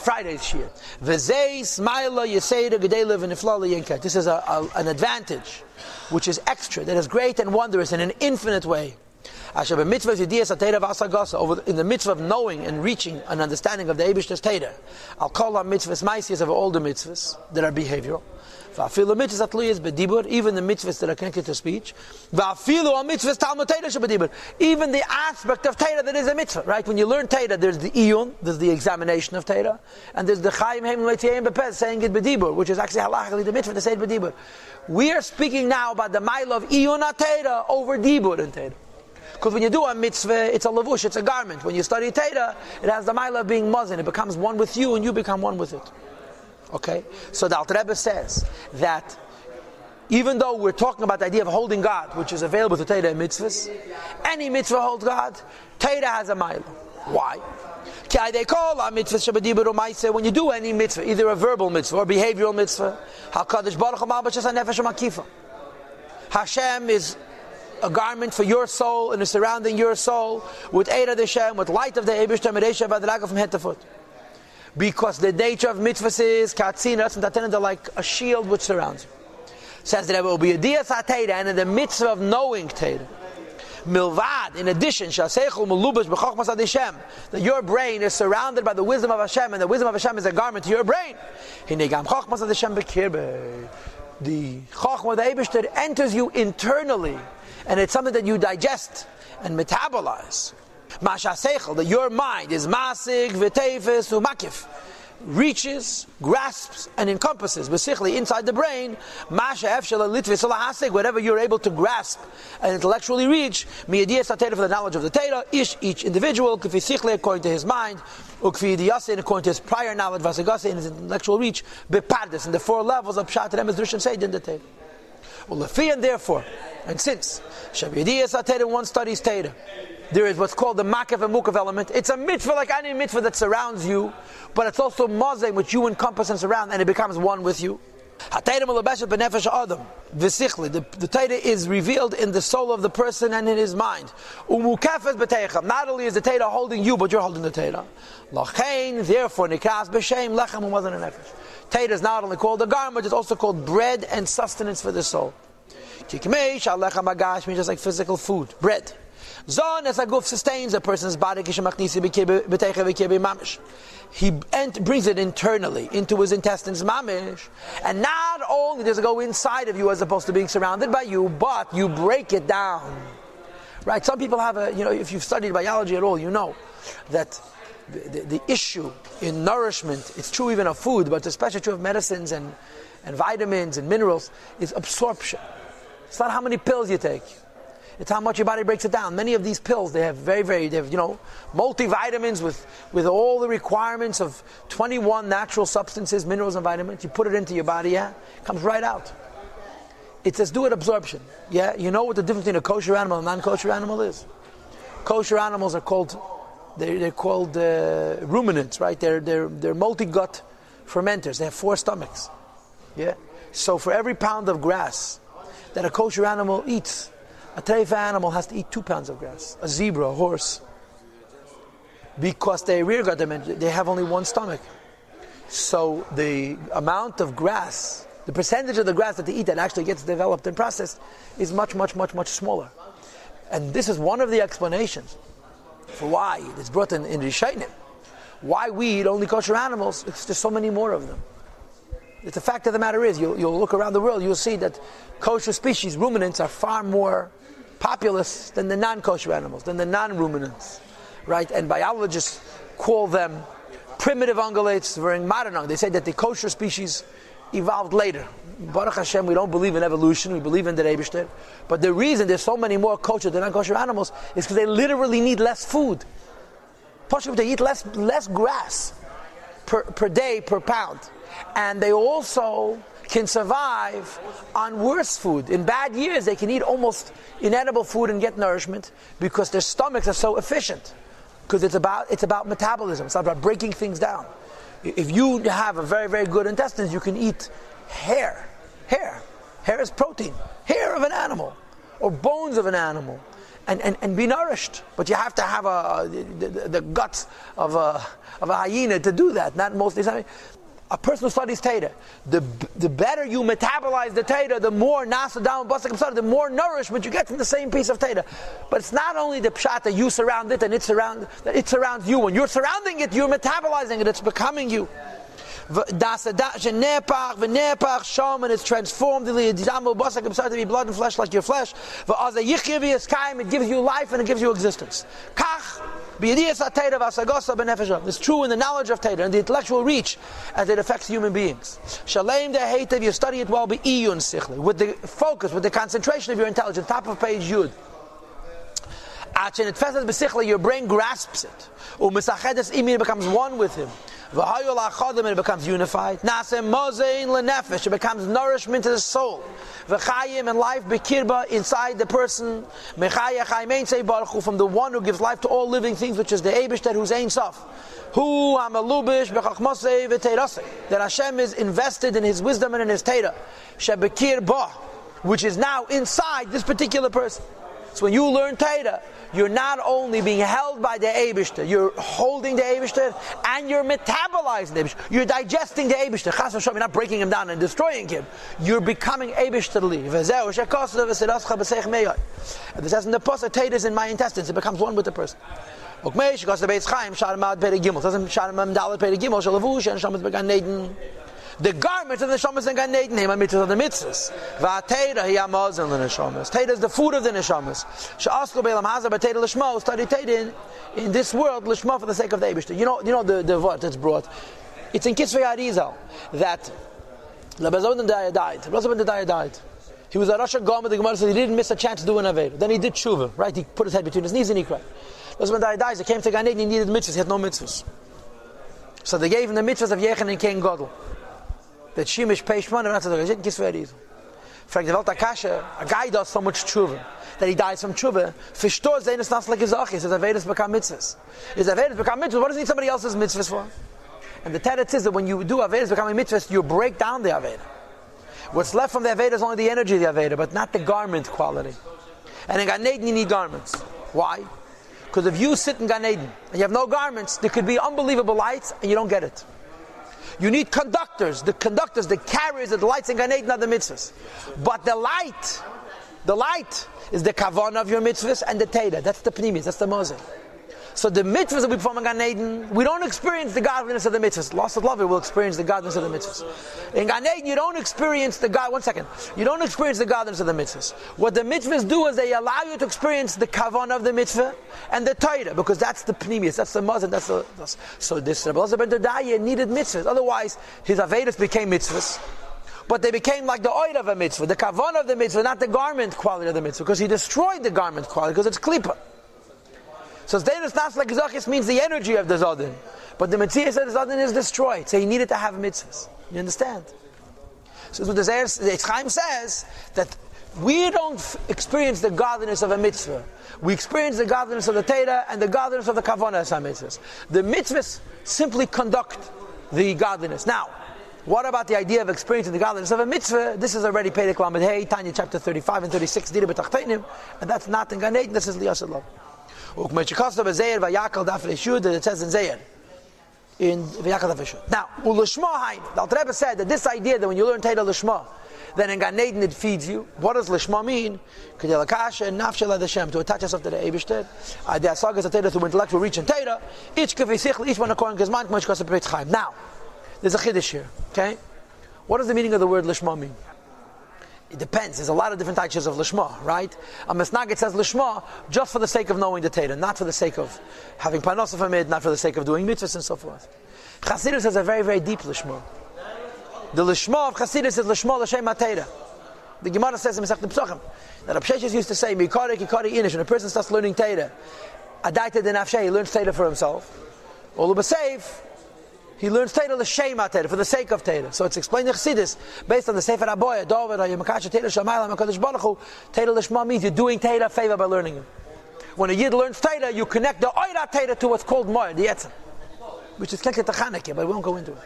Friday's shir. V'zei smaila yeseda gedela v'niflala yinka. This is an advantage, which is extra, that is great and wondrous in an infinite way. In the mitzvah of knowing and reaching an understanding of the Eibishter's Teda, I'll call on mitzvahs maisias of all the mitzvahs that are behavioral. Even the mitzvahs that are connected to speech. Even the aspect of Teda that is a mitzvah. Right? When you learn Teda, there's the iyun, there's the examination of Teda, and there's the chayim heim leitiyim bepez, saying it bedibur, which is actually halachically the mitzvah to say it bedibur. We are speaking now about the mile of iyun Teda over dibur and Teda. Because when you do a mitzvah, it's a lavush, it's a garment. When you study Teda, it has the mile of being muzzin. It becomes one with you, and you become one with it. Okay? So the Alter Rebbe says that even though we're talking about the idea of holding God, which is available to Teda and mitzvahs, any mitzvah holds God, Teda has a mile. Why? When you do any mitzvah, either a verbal mitzvah or behavioral mitzvah, Hashem is a garment for your soul and is surrounding your soul with Eira Deshem, with light of the Eibishter, Meresha Vadraga from head to foot. Because the nature of mitzvahs is Katzina, they're like a shield which surrounds you. Says that there will be a Diyas HaTeira, and in the mitzvah of knowing Teira. Milvad, in addition, that your brain is surrounded by the wisdom of Hashem, and the wisdom of Hashem is a garment to your brain. The Chochmah of the Eibishter enters you internally, and it's something that you digest and metabolize. That your mind is masig, v'teves, u'makif, reaches, grasps, and encompasses, besichli, inside the brain, whatever you're able to grasp and intellectually reach, for the knowledge of the Teda, each individual, according to his mind, Yossi, according to his prior knowledge, in his intellectual reach, bepardes, in the four levels of Pshat, Remes, Drush, and Seid in the Teda. And therefore, and since one studies Teda, there is what's called the Makav and Mukav element. It's a mitzvah like any mitzvah that surrounds you, but it's also Mozeh, which you encompass and surround, and it becomes one with you. The Teda is revealed in the soul of the person and in his mind. Not only is the Teda holding you, but you're holding the Teda. Therefore, Teda is not only called a garment, it's also called bread and sustenance for the soul. Means just like physical food, bread. Zon as a guf sustains a person's body. He brings it internally into his intestines, mamish. And not only does it go inside of you as opposed to being surrounded by you, but you break it down. Right? Some people have if you've studied biology at all, you know that the issue in nourishment, it's true even of food, but it's especially true of medicines and vitamins and minerals, is absorption. It's not how many pills you take. It's how much your body breaks it down. Many of these pills, they have multivitamins with all the requirements of 21 natural substances, minerals and vitamins. You put it into your body, it comes right out. It says do it absorption. Yeah, you know what the difference between a kosher animal and a non-kosher animal is? Kosher animals are called, they're called ruminants, right? They're multi-gut fermenters. They have 4 stomachs. Yeah. So for every pound of grass that a kosher animal eats, a treifa animal has to eat 2 pounds of grass. A zebra, a horse. Because they rear gut dimension, they have only 1 stomach. So the amount of grass, the percentage of the grass that they eat that actually gets developed and processed is much, much, much, much smaller. And this is one of the explanations for why it's brought in Rishayim. Why we eat only kosher animals, it's just so many more of them. The fact of the matter is, you'll look around the world, you'll see that kosher species, ruminants, are far more populous than the non-kosher animals, than the non-ruminants, right? And biologists call them primitive ungulates during modern. They say that the kosher species evolved later. Baruch Hashem, we don't believe in evolution, we believe in the Eibishter. But the reason there's so many more kosher than non-kosher animals is because they literally need less food. They eat less grass per day, per pound. And they also can survive on worse food. In bad years, they can eat almost inedible food and get nourishment because their stomachs are so efficient. Because it's about metabolism. It's about breaking things down. If you have a very, very good intestines, you can eat hair. Hair is protein. Hair of an animal. Or bones of an animal. and be nourished. But you have to have the guts of a hyena to do that. Not most of the time. A person who studies Teda, the better you metabolize the Teda, the more nasa down the more nourishment you get from the same piece of Teda. But it's not only the pshat that you surround it and it surrounds you. When you're surrounding it, you're metabolizing it. It's becoming you. And it's transformed to be blood and flesh like your flesh. It gives you life and it gives you existence. It's true in the knowledge of Teda and the intellectual reach as it affects human beings. You study it well with the focus, with the concentration of your intelligence. Top of page Yud. Your brain grasps it. It becomes one with him. And it becomes unified. It becomes nourishment to the soul. And life inside the person. From the one who gives life to all living things, which is the Eibishter, who's Ein Sof. That Hashem is invested in His wisdom and in His Teda. Which is now inside this particular person. So when you learn Teda, you're not only being held by the Eibishter, you're holding the Eibishter and you're metabolizing the Eibishter. You're digesting the Eibishter. Chas v'shalom, you're not breaking him down and destroying him. You're becoming Eibishterly. And this says in the Pasuk, Teda is in my intestines. It becomes one with the person. The garments of the neshamas and Gan Eden, mitzvahs of the mitzvahs. Teda is the food of the neshamas. Study Teda in this world, lishma for the sake of the Eibishter. You know the word that's brought. It's in Kisvei Arizal that Rabbi ben died. He was a Rosh Hashanah. The Gemara said he didn't miss a chance to do an Aveda. Then he did tshuva, right? He put his head between his knees and he cried. Rabbi ben died. He came to Gan Eden. He needed mitzvahs. He had no mitzvahs. So they gave him the mitzvahs of Yechon and King Godel. That Shimish Peishman and Ratzadok. He Kisvei Arizal. Frank the Akasha, a guy does so much tshuva that he dies from tshuva. Fishtor Zainus Nas like his Achis. His Avedas become mitzvahs. His Avedas become mitzvahs. What does he need somebody else's mitzvahs for? And the teretz is that when you do Avedas becoming mitzvahs, you break down the Aveda. What's left from the Aveda is only the energy of the Aveda, but not the garment quality. And in Gan Eden you need garments. Why? Because if you sit in Gan Eden and you have no garments, there could be unbelievable lights and you don't get it. You need conductors, the carriers of the lights in Gan Eden are the mitzvahs. But the light is the kavanah of your mitzvahs and the Teda. That's the pnimis, that's the mosaic. So the mitzvahs that we perform in Gan Eden, we don't experience the godliness of the mitzvahs. Lost of love, we will experience the godliness of the mitzvahs. In Gan Eden, you don't experience the You don't experience the godliness of the mitzvahs. What the mitzvahs do is they allow you to experience the kavanah of the mitzvah and the Torah, because that's the pnimius, that's the mazan, so this Rebbe Elazar ben Dodaya needed mitzvahs. Otherwise, his avedas became mitzvahs. But they became like the oil of a mitzvah, the kavanah of the mitzvah, not the garment quality of the mitzvah, because he destroyed the garment quality, because it's klipa. So Zdenis Nas like Zachis means the energy of the Zodin. But the Metziah said the Zodin is destroyed. So he needed to have mitzvahs. You understand? So what the Eitz Chaim says, that we don't experience the godliness of a mitzvah. We experience the godliness of the Teda and the godliness of the Kavanah as mitzvahs. The mitzvahs simply conduct the godliness. Now, what about the idea of experiencing the godliness of a mitzvah? This is already Perek Lamed Hey, Tanya chapter 35 and 36, Dira B'Tachteinim, and that's not in Gan Eden, this is Liyas Love. It says in Zayir in Vayakal Daf. Now, the Alter Rebbe said that this idea that when you learn Teda Lishma, then in Gan Eden it feeds you. What does Lishma mean? To attach yourself to the Eibishter. The Asagas of Teda through intellectual reach and Teda. Each one according to his mind. Now, there's a chiddush here. Okay, what does the meaning of the word Lishma mean? It depends. There's a lot of different types of lishma, right? A Mesnagit says lishma just for the sake of knowing the Teda, not for the sake of having panos of amid, not for the sake of doing mitzvahs and so forth. Chassidus has a very, very deep lishma. The lishma of Chassidus is lishma l'shem ha-Teda. The Gemara says in Masechet Pesachim that Absheshes used to say, "Mikari kikari inish." When a person starts learning Teda, adaita de nafshei, he learns Teda for himself. Olu b'seif, he learns Teda l'shem ha-Teda, for the sake of Teda. So it's explained in Chassidus, based on the Sefer Aboya, Dovid, Yemakash Teda Shamayla, Makadosh Baruch Hu, Teda l'shma means you're doing Teda a favor by learning it. When a Yid learns Teda, you connect the Oira Teda to what's called Moed, the Yetzim, which is connected to Chanukah, but we won't go into it.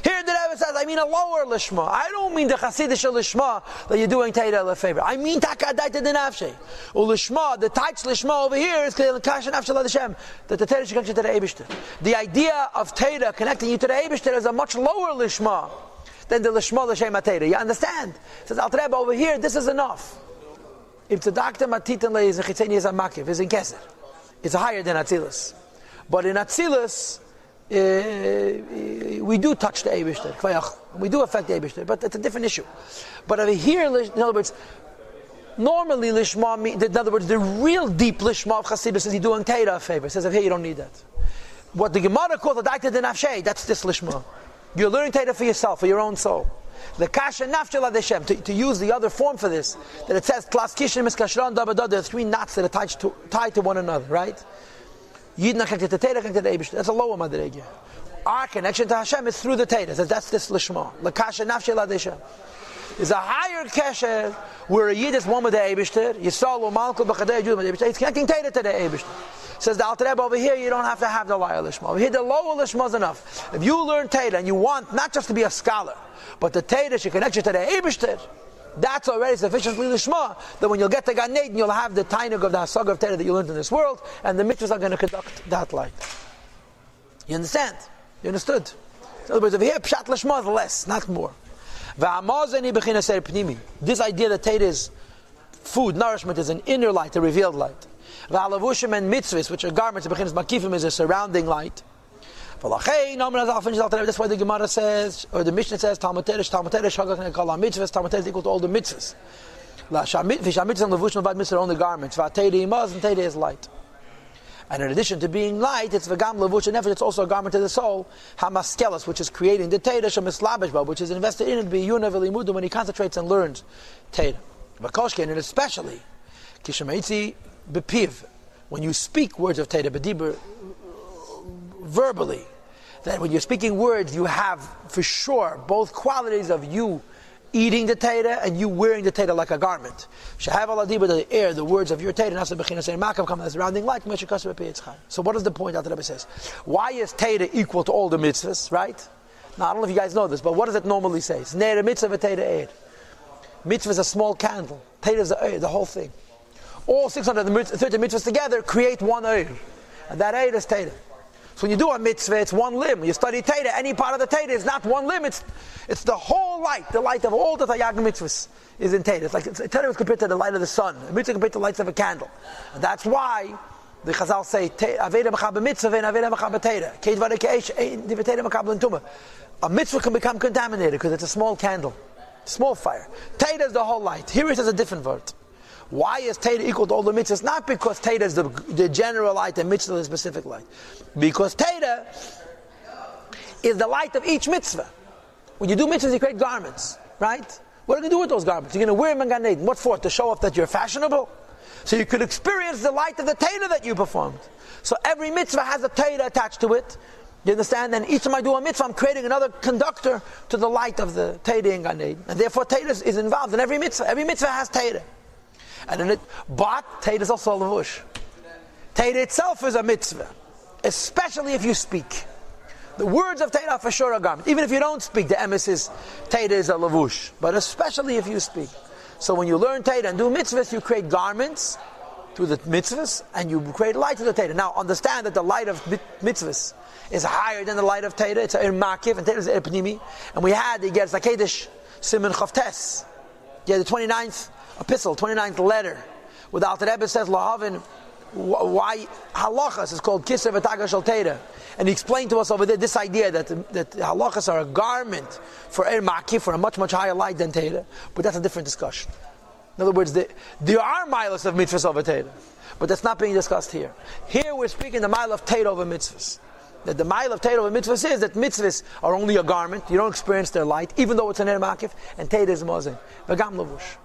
Here the Rebbe says, I mean a lower lishma. I don't mean the Hasidish lishma that you're doing Teira lefever. I mean takadaita denafshe. Lishma, the tight lishma over here is kasha nafshe l'Hashem, that the Teira should connect you to the Eibishter. The idea of Teira connecting you to the Eibishter is a much lower lishma than the lishma l'Shem HaTeira. You understand? It says Alter Rebbe over here, this is enough. If the doctor matitan le is a chitzeni is a makiv, is in keser. It's higher than Atzilus. But in Atzilus, we do touch the Eibishter. We do affect the Eibishter, but it's a different issue. But over here, in other words, normally Lishma, in other words, the real deep Lishma of Chassidus is he doing Teira a favor. It says over here you don't need that. What the Gemara calls the Daita de Nafshe, that's this Lishma. You're learning Teira for yourself, for your own soul. The Kasha Nafshe L'Hashem, to use the other form for this, that it says, Tlas Kishim Miskashran Dabadad, there are three knots that are tied to one another, right? Yidna connected to Teira, connected to Eibishter. That's a lower Madrege. Our connection to Hashem is through the Teira. That's this Lishma. L'Kasha Nafshe L'Hashem. There's a higher Kesher where a Yid is one with the Eibishter. Yisrael U'Malkul B'Chadei Yud with the Eibishter. He's connecting Teira to the Eibishter. Says the Alter Rebbe over here, you don't have to have the lower Lishma. Over here, the lower Lishma is enough. If you learn Teira and you want not just to be a scholar, but the Teira should connect you to the Eibishter, that's already sufficiently lishma that when you'll get to Gan Eden, you'll have the tainug of the hasag of Teira that you learned in this world, and the mitzvahs are going to conduct that light. You understand? You understood? In other words, over here, pshat lishma is less, not more. This idea that Teira is food, nourishment, is an inner light, a revealed light. V'alavushim and mitzvahs, which are garments, makifim is a surrounding light. That's why the Gemara says, or the Mishnah says, Talmud Teresh, mitzvahs, Talmud Teresh is equal to all the mitzvahs. Mitzvahs are only garments. And Teira is light. And in addition to being light, it's v'gam levush and nefesh, it's also a garment to the soul, hamaskelos, which is creating the Teira, shemislabish, which is invested in it, b'yuna v'limudu, when he concentrates and learns Teira. V'koshken, and especially, kishameitzi b'piv, when you speak words of Teira, b'dibur, verbally, that when you're speaking words, you have for sure both qualities of you eating the Teira and you wearing the Teira like a garment. Shahav aladiba, the air, the words of your Teira, nasa b'china saying makav come as surrounding light. So what is the point? Alter Rebbe says, why is Teira equal to all the mitzvahs? Right? Now I don't know if you guys know this, but what does it normally say? It's ne'er mitzvah v'Teira eir. Mitzvah is a small candle. Teira is the whole thing. All 630 mitzvahs together create one eir, and that eir is Teira. So when you do a mitzvah, it's one limb. You study Teira, any part of the Teira is not one limb, it's the whole light. The light of all the Tayyag mitzvahs is in Teira. It's like Teira is compared to the light of the sun. A mitzvah compared to the lights of a candle. And that's why the Chazal say, Aveda mechab mitzvah and Aveda mechab Teira. Keit vare ke'esh, diva Teira mechab l'ntuma. A mitzvah can become contaminated because it's a small candle, small fire. Teira is the whole light. Here it is a different word. Why is Teira equal to all the mitzvahs? Not because Teira is the general light and mitzvah is the specific light. Because Teira is the light of each mitzvah. When you do mitzvahs, you create garments, right? What are you going to do with those garments? You're going to wear them in Gan Eden. What for? To show off that you're fashionable? So you could experience the light of the Teira that you performed. So every mitzvah has a Teira attached to it. You understand? And each time I do a mitzvah, I'm creating another conductor to the light of the Teira in Gan Eden. And therefore Teira is involved in every mitzvah. Every mitzvah has Teira. But Teira is also a levush. Teira itself is a mitzvah, especially if you speak. The words of Teira are for sure a garment. Even if you don't speak, the emes is Teira is a levush. But especially if you speak. So when you learn Teira and do mitzvahs, you create garments through the mitzvahs, and you create light to the Teira. Now understand that the light of mitzvahs is higher than the light of Teira. It's a makiv, and Teira is a pnimi. And we had the Gerz HaKedesh Siman Chavtes. Yeah, the 29th epistle, 29th letter, where the Alter Rebbe says, Lahavin, why halachas is called Kiser V'Taga Shel Teira. And he explained to us over there this idea that halachas are a garment for Er Makif, for a much, much higher light than Teira. But that's a different discussion. In other words, there are milas of mitzvahs over Teira, but that's not being discussed here. Here we're speaking the mile of Teira over mitzvahs. That the mile of Teira over mitzvahs is that mitzvahs are only a garment. You don't experience their light, even though it's an Er Makif, and Teira is Mozin. V'gam Lavush.